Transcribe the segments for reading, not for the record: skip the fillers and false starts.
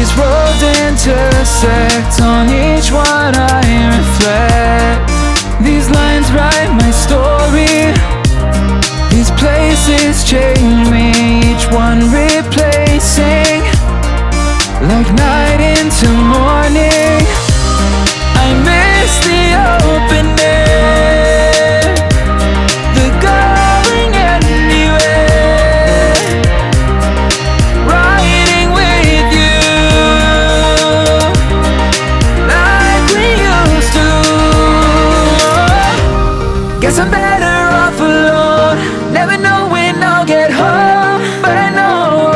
These roads intersect, on each one I reflect. These lines write my story. These places change me, each one replacing, like night into morning. I miss the open air, the going anywhere, riding with you like we used to. Guess I'm better off alone, never know when I'll get home, but I know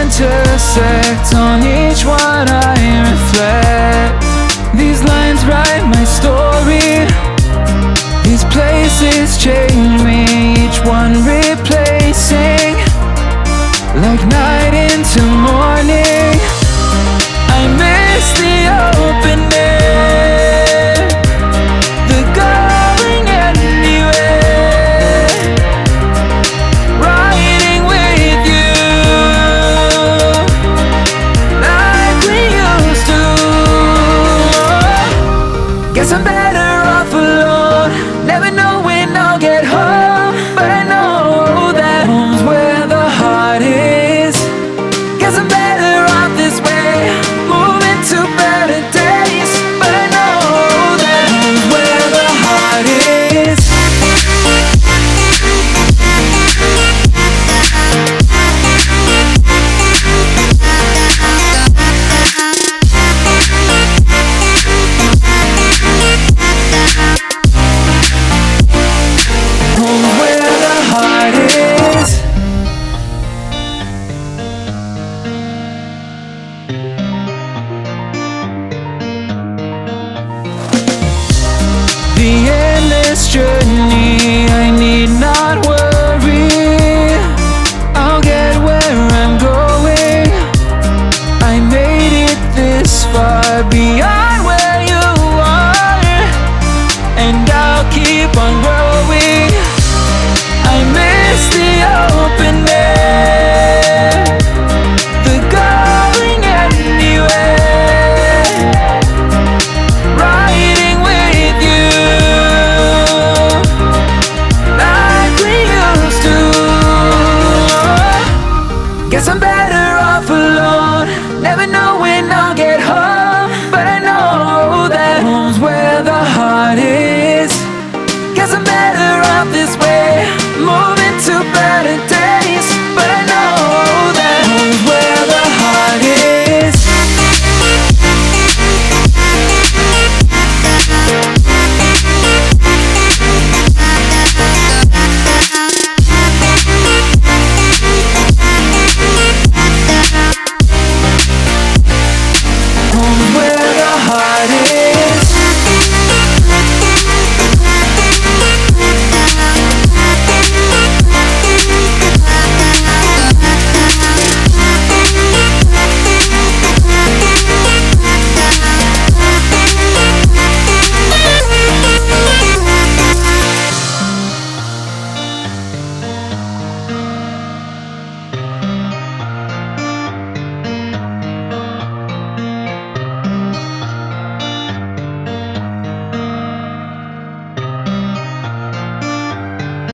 intersect, on each one I reflect. These lines write my story. These places change me, each one replacing, like night into morning. I miss the open air, the going anywhere, riding with you like we used to. Guess I'm better off alone, never know when I'll get home, but I know that home's where the heart is. Guess I'm better off this way, moving to better days, but I know that home's where the heart is. Home's where the heart is. The endless journey, I need not worry, I'll get where I'm going. I made it this far, beyond where you are, and I'll keep on growing. I miss the open air, the going anywhere, riding with you like we used to. Guess I'm better off alone, never know when I'll get home, but I know that home's where the heart is. Guess I'm better off this way, moving to better days, but I know that home's where the heart is. Home's where the heart is.